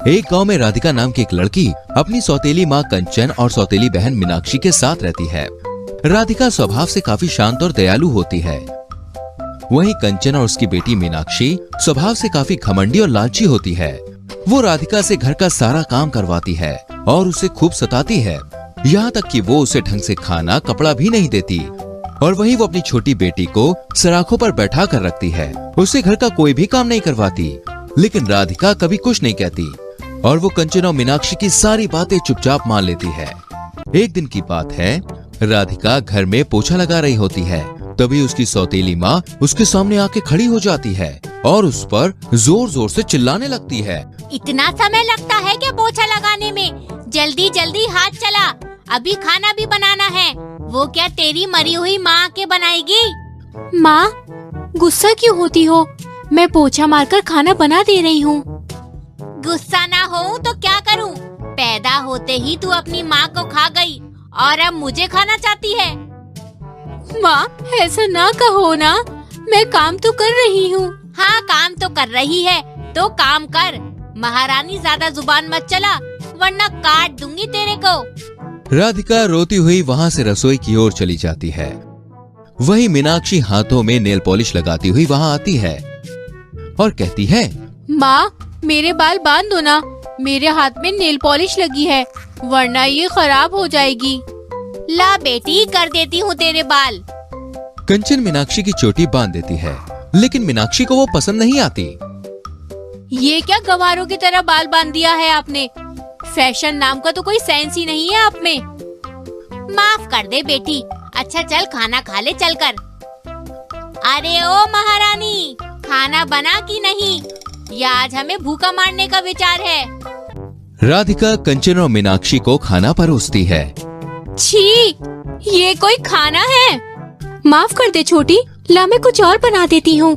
एक गांव में राधिका नाम की एक लड़की अपनी सौतेली माँ कंचन और सौतेली बहन मीनाक्षी के साथ रहती है। राधिका स्वभाव से काफी शांत और दयालु होती है। वहीं कंचन और उसकी बेटी मीनाक्षी स्वभाव से काफी घमंडी और लालची होती है। वो राधिका से घर का सारा काम करवाती है और उसे खूब सताती है, यहाँ तक कि वो उसे ढंग से खाना कपड़ा भी नहीं देती। और वहीं वो अपनी छोटी बेटी को सराखों पर बैठा कर रखती है, उसे घर का कोई भी काम नहीं करवाती। लेकिन राधिका कभी कुछ नहीं कहती और वो कंचन और मीनाक्षी की सारी बातें चुपचाप मान लेती है। एक दिन की बात है, राधिका घर में पोछा लगा रही होती है, तभी उसकी सौतेली माँ उसके सामने आके खड़ी हो जाती है और उस पर जोर जोर से चिल्लाने लगती है। इतना समय लगता है क्या पोछा लगाने में? जल्दी जल्दी हाथ चला, अभी खाना भी बनाना है। वो क्या तेरी मरी हुई माँ के बनाएगी? माँ, गुस्सा क्यों होती हो? मैं पोछा मारकर खाना बना दे रही हूँ। गुस्सा ना हो तो क्या करूँ? पैदा होते ही तू अपनी माँ को खा गई और अब मुझे खाना चाहती है। माँ, ऐसा ना कहो ना, मैं काम तो कर रही हूँ। हाँ, काम तो कर रही है तो काम कर। महारानी ज्यादा जुबान मत चला वरना काट दूंगी तेरे को। राधिका रोती हुई वहाँ से रसोई की ओर चली जाती है। वहीं मीनाक्षी हाथों में नेल पॉलिश लगाती हुई वहाँ आती है और कहती है, माँ, मेरे बाल बांध दो ना, मेरे हाथ में नेल पॉलिश लगी है वरना ये खराब हो जाएगी। ला बेटी, कर देती हूँ तेरे बाल। कंचन मीनाक्षी की चोटी बांध देती है, लेकिन मीनाक्षी को वो पसंद नहीं आती। ये क्या गवारों की तरह बाल बांध दिया है आपने? फैशन नाम का तो कोई सेंस ही नहीं है आप में। माफ कर दे बेटी। अच्छा चल खाना खा ले चल कर। अरे ओ महारानी, खाना बना कि नहीं? या आज हमें भूखा मारने का विचार है? राधिका कंचन और मीनाक्षी को खाना परोसती है। छी, ये कोई खाना है? माफ कर दे छोटी, ला मैं कुछ और बना देती हूँ।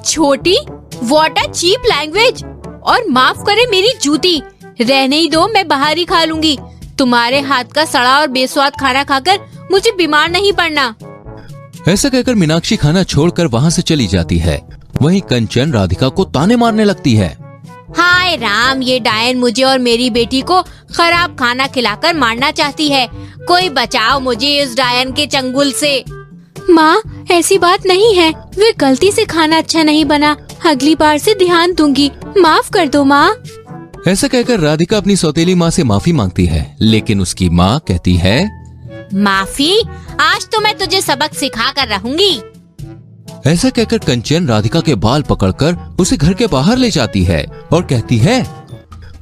छोटी, व्हाट अ चीप लैंग्वेज। और माफ करे मेरी जूती, रहने ही दो, मैं बाहर ही खा लूंगी। तुम्हारे हाथ का सड़ा और बेस्वाद खाना खाकर मुझे बीमार नहीं पड़ना। ऐसा कहकर मीनाक्षी खाना छोड़कर वहाँ से चली जाती है। वहीं कंचन राधिका को ताने मारने लगती है। हाय राम, ये डायन मुझे और मेरी बेटी को खराब खाना खिलाकर मारना चाहती है। कोई बचाओ मुझे इस डायन के चंगुल से। माँ, ऐसी बात नहीं है, वे गलती से खाना अच्छा नहीं बना, अगली बार से ध्यान दूंगी, माफ कर दो माँ। ऐसा कहकर राधिका अपनी सौतेली माँ से माफी मांगती है, लेकिन उसकी माँ कहती है, माफी? आज तो मैं तुझे सबक सिखा कर रहूंगी। ऐसा कहकर कंचन राधिका के बाल पकड़कर उसे घर के बाहर ले जाती है और कहती है,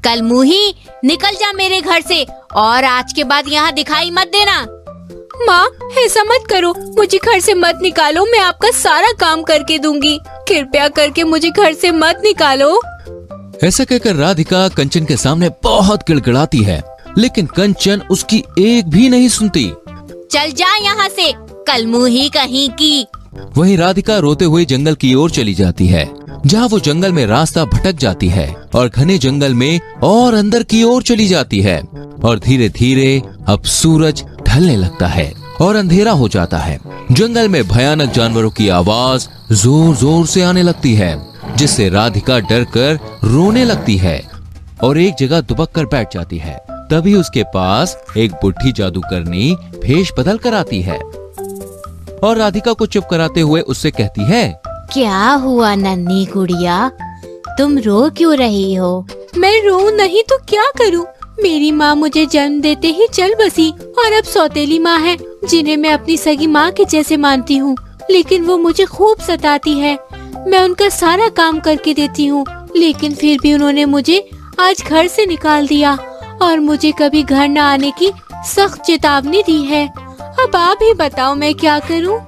कल मुही, निकल जा मेरे घर से और आज के बाद यहाँ दिखाई मत देना। माँ, ऐसा मत करो, मुझे घर से मत निकालो, मैं आपका सारा काम करके दूंगी। कृपया करके मुझे घर से मत निकालो। ऐसा कहकर राधिका कंचन के सामने बहुत गिड़गिड़ाती है, लेकिन कंचन उसकी एक भी नहीं सुनती। चल जा यहाँ से, कल मुही कहीं की। वहीं राधिका रोते हुए जंगल की ओर चली जाती है, जहाँ वो जंगल में रास्ता भटक जाती है और घने जंगल में और अंदर की ओर चली जाती है। और धीरे धीरे अब सूरज ढलने लगता है और अंधेरा हो जाता है। जंगल में भयानक जानवरों की आवाज जोर जोर से आने लगती है, जिससे राधिका डर कर रोने लगती है और एक जगह दुबक कर बैठ जाती है। तभी उसके पास एक बुढ़ी जादूगरनी भेष बदल कर आती है और राधिका को चुप कराते हुए उससे कहती है, क्या हुआ नन्ही गुड़िया, तुम रो क्यों रही हो? मैं रो नहीं तो क्या करूं? मेरी माँ मुझे जन्म देते ही चल बसी और अब सौतेली माँ है, जिन्हें मैं अपनी सगी माँ के जैसे मानती हूँ, लेकिन वो मुझे खूब सताती है। मैं उनका सारा काम करके देती हूँ, लेकिन फिर भी उन्होंने मुझे आज घर से निकाल दिया और मुझे कभी घर न आने की सख्त चेतावनी दी है। अब आप ही बताओ मैं क्या करूं?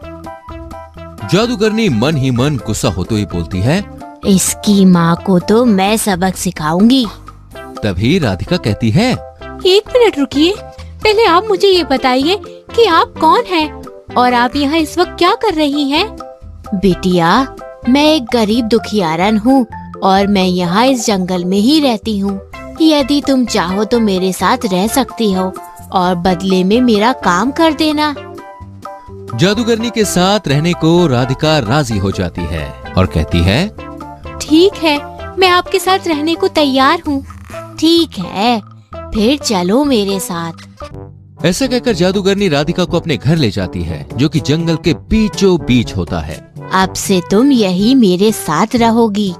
जादूगरनी मन ही मन गुस्सा होते हुए बोलती है, इसकी माँ को तो मैं सबक सिखाऊंगी। तभी राधिका कहती है, एक मिनट रुकिए, पहले आप मुझे ये बताइए कि आप कौन हैं और आप यहाँ इस वक्त क्या कर रही हैं? बिटिया, मैं एक गरीब दुखियारन हूँ और मैं यहाँ इस जंगल में ही रहती हूँ। यदि तुम चाहो तो मेरे साथ रह सकती हो और बदले में मेरा काम कर देना। जादूगरनी के साथ रहने को राधिका राजी हो जाती है और कहती है, ठीक है, मैं आपके साथ रहने को तैयार हूँ। ठीक है, फिर चलो मेरे साथ। ऐसा कहकर जादूगरनी राधिका को अपने घर ले जाती है, जो कि जंगल के बीचों बीच होता है। अब से तुम यही मेरे साथ रहोगी।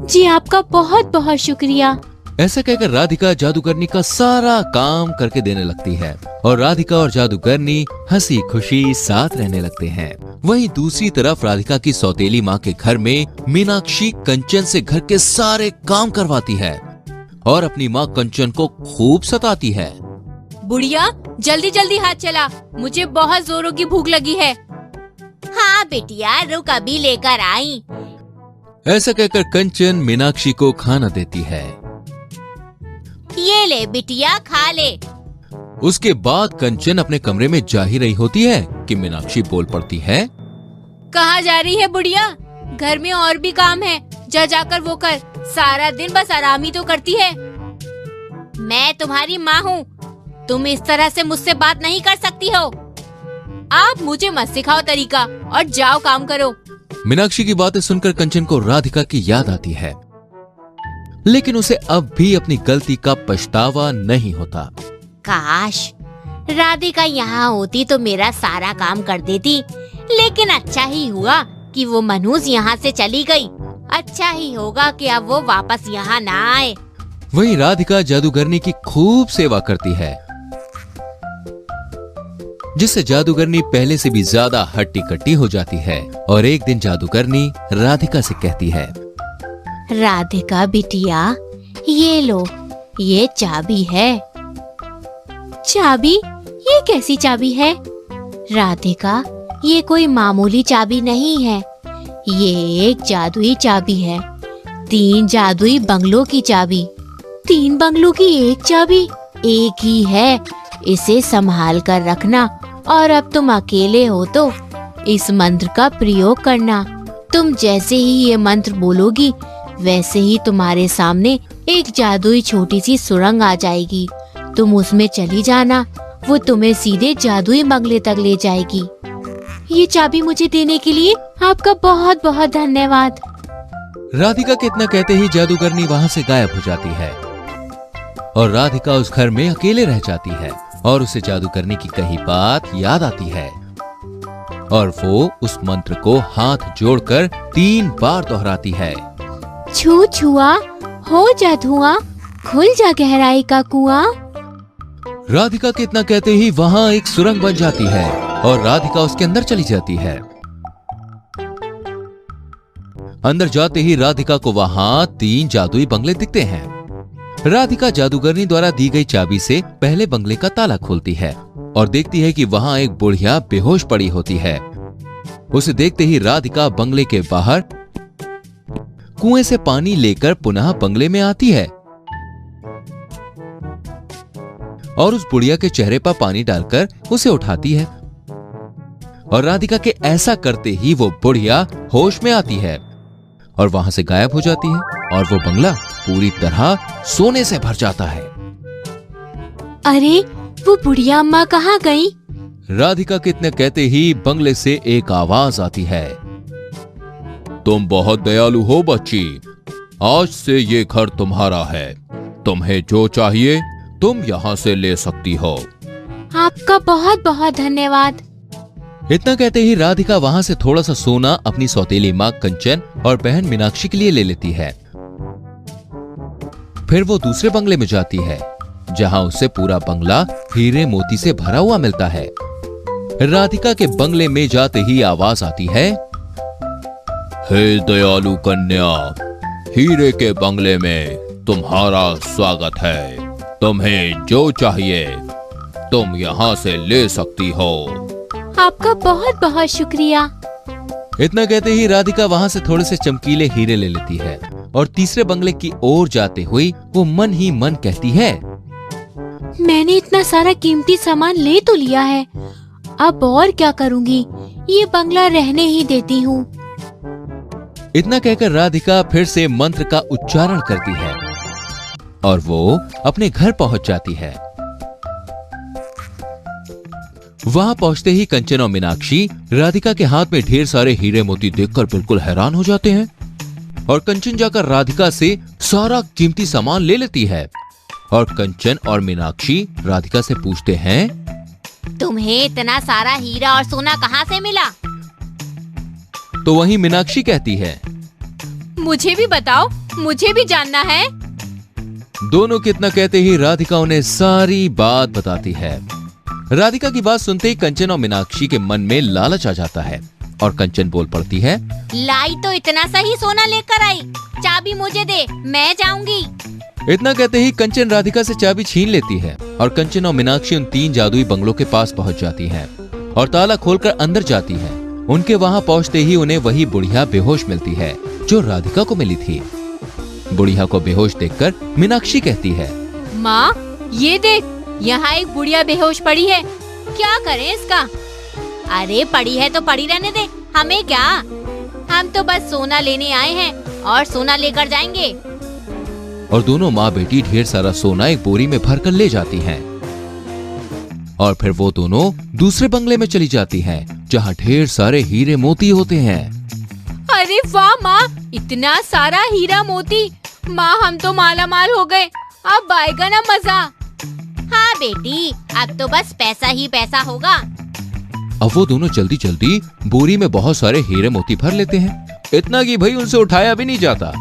जी आपका बहुत बहुत शुक्रिया। ऐसा कहकर राधिका जादूगरनी का सारा काम करके देने लगती है और राधिका और जादूगरनी हंसी खुशी साथ रहने लगते हैं। वहीं दूसरी तरफ राधिका की सौतेली माँ के घर में मीनाक्षी कंचन से घर के सारे काम करवाती है और अपनी माँ कंचन को खूब सताती है। बुढ़िया, जल्दी जल्दी हाथ चला, मुझे बहुत जोरों की भूख लगी है। हाँ बेटिया, रुक अभी लेकर आई। ऐसा कहकर कंचन मीनाक्षी को खाना देती है। ये ले बिटिया, खा ले। उसके बाद कंचन अपने कमरे में जा ही रही होती है कि मीनाक्षी बोल पड़ती है। कहाँ जा रही है बुढ़िया? घर में और भी काम है, जा जाकर वो कर। सारा दिन बस आराम ही तो करती है। मैं तुम्हारी माँ हूँ, तुम इस तरह से मुझसे बात नहीं कर सकती हो। आप मुझे मत सिखाओ तरीका और जाओ काम करो। मीनाक्षी की बातें सुनकर कंचन को राधिका की याद आती है, लेकिन उसे अब भी अपनी गलती का पछतावा नहीं होता। काश राधिका यहाँ होती तो मेरा सारा काम कर देती, लेकिन अच्छा ही हुआ कि वो मनहूस यहाँ से चली गई। अच्छा ही होगा कि अब वो वापस यहाँ ना आए। वहीं राधिका जादूगरनी की खूब सेवा करती है, जिससे जादूगरनी पहले से भी ज्यादा हट्टी कट्टी हो जाती है। और एक दिन जादूगरनी राधिका से कहती है, राधिका बिटिया, ये लो, ये चाबी है। चाबी? ये कैसी चाबी है? राधिका, ये कोई मामूली चाबी नहीं है, ये एक जादुई चाबी है। 3 जादुई बंगलों की चाबी। 3 बंगलों की एक चाबी? एक ही है, इसे संभाल कर रखना। और अब तुम अकेले हो तो इस मंत्र का प्रयोग करना। तुम जैसे ही ये मंत्र बोलोगी, वैसे ही तुम्हारे सामने एक जादुई छोटी सी सुरंग आ जाएगी। तुम उसमें चली जाना, वो तुम्हें सीधे जादुई बंगले तक ले जाएगी। ये चाबी मुझे देने के लिए आपका बहुत बहुत धन्यवाद। राधिका के इतना कहते ही जादूगरनी वहाँ से गायब हो जाती है और राधिका उस घर में अकेले रह जाती है और उसे जादूगरनी की कही बात याद आती है और वो उस मंत्र को हाथ जोड़कर 3 बार दोहराती है। छू छुआ हो जा धुआं, खुल जा गहराई का कुआं। राधिका के इतना कहते ही वहाँ एक सुरंग बन जाती है और राधिका उसके अंदर चली जाती है। अंदर जाते ही राधिका को वहाँ 3 जादुई बंगले दिखते हैं। राधिका जादूगरनी द्वारा दी गई चाबी से पहले बंगले का ताला खोलती है और देखती है कि वहाँ एक बुढ़िया बेहोश पड़ी होती है। उसे देखते ही राधिका बंगले के बाहर कुएं से पानी लेकर पुनः बंगले में आती है और उस बुढ़िया के चेहरे पर पानी डालकर उसे उठाती है। और राधिका के ऐसा करते ही वो बुढ़िया होश में आती है और वहां से गायब हो जाती है और वो बंगला पूरी तरह सोने से भर जाता है। अरे, वो बुढ़िया अम्मा कहाँ गई? राधिका के इतने कहते ही बंगले से एक आवाज आती है, तुम बहुत दयालु हो बच्ची, आज से ये घर तुम्हारा है, तुम्हें जो चाहिए तुम यहाँ से ले सकती हो। आपका बहुत बहुत धन्यवाद। इतना कहते ही राधिका वहाँ से थोड़ा सा सोना अपनी सौतेली माँ कंचन और बहन मीनाक्षी के लिए ले लेती है। फिर वो दूसरे बंगले में जाती है जहाँ उसे पूरा बंगला हीरे मोती से भरा हुआ मिलता है। राधिका के बंगले में जाते ही आवाज आती है, हे दयालु कन्या, हीरे के बंगले में तुम्हारा स्वागत है, तुम्हें जो चाहिए तुम यहाँ से ले सकती हो। आपका बहुत बहुत शुक्रिया। इतना कहते ही राधिका वहाँ से थोड़े से चमकीले हीरे ले लेती है और तीसरे बंगले की ओर जाते हुए वो मन ही मन कहती है, मैंने इतना सारा कीमती सामान ले तो लिया है, अब और क्या करूँगी, ये बंगला रहने ही देती हूँ। इतना कहकर राधिका फिर से मंत्र का उच्चारण करती है और वो अपने घर पहुंच जाती है। वहां पहुंचते ही कंचन और मीनाक्षी राधिका के हाथ में ढेर सारे हीरे मोती देखकर बिल्कुल हैरान हो जाते हैं और कंचन जाकर राधिका से सारा कीमती सामान ले लेती है और कंचन और मीनाक्षी राधिका से पूछते हैं, तुम्हें इतना सारा हीरा और सोना कहाँ से मिला? तो वहीं मीनाक्षी कहती है, मुझे भी बताओ, मुझे भी जानना है। दोनों के इतना कहते ही राधिका उन्हें सारी बात बताती है। राधिका की बात सुनते ही कंचन और मीनाक्षी के मन में लालच आ जाता है और कंचन बोल पड़ती है, लाई तो इतना सही सोना लेकर आई, चाबी मुझे दे, मैं जाऊंगी। इतना कहते ही कंचन राधिका से चाबी छीन लेती है और कंचन और मीनाक्षी उन 3 जादुई बंगलों के पास पहुंच जाती हैं और ताला खोलकर अंदर जाती हैं। उनके वहां पहुंचते ही उन्हें वही बुढ़िया बेहोश मिलती है जो राधिका को मिली थी। बुढ़िया को बेहोश देखकर मीनाक्षी कहती है, माँ ये देख, यहाँ एक बुढ़िया बेहोश पड़ी है, क्या करें इसका? अरे पड़ी है तो पड़ी रहने दे, हमें क्या, हम तो बस सोना लेने आए हैं और सोना लेकर जाएंगे। और दोनों माँ बेटी ढेर सारा सोना एक बोरी में भरकर ले जाती हैं। और फिर वो दोनों दूसरे बंगले में चली जाती हैं, जहाँ ढेर सारे हीरे मोती होते हैं। अरे वाह माँ, इतना सारा हीरा मोती, माँ हम तो माला माल हो गए, अब आएगा ना मजा। हाँ बेटी, अब तो बस पैसा ही पैसा होगा। अब वो दोनों जल्दी जल्दी बोरी में बहुत सारे हीरे मोती भर लेते हैं, इतना कि भाई उनसे उठाया भी नहीं जाता।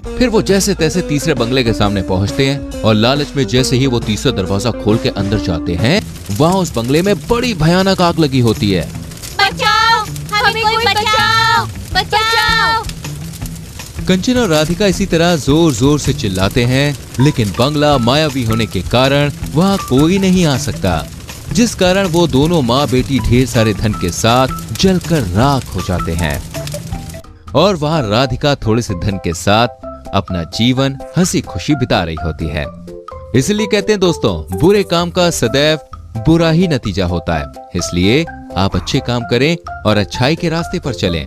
फिर वो जैसे तैसे तीसरे बंगले के सामने पहुंचते हैं और लालच में जैसे ही वो तीसरा दरवाजा खोल के अंदर जाते हैं, वहाँ उस बंगले में बड़ी भयानक आग लगी होती है। बचाओ, हमें कोई बचाओ, बचाओ। कंचन और राधिका इसी तरह जोर जोर से चिल्लाते हैं, लेकिन बंगला मायावी होने के कारण वहाँ कोई नहीं आ सकता, जिस कारण वो दोनों माँ बेटी ढेर सारे धन के साथ जलकर राख हो जाते हैं। और वहाँ राधिका थोड़े से धन के साथ अपना जीवन हंसी खुशी बिता रही होती है। इसलिए कहते हैं दोस्तों, बुरे काम का सदैव बुरा ही नतीजा होता है। इसलिए आप अच्छे काम करें और अच्छाई के रास्ते पर चलें।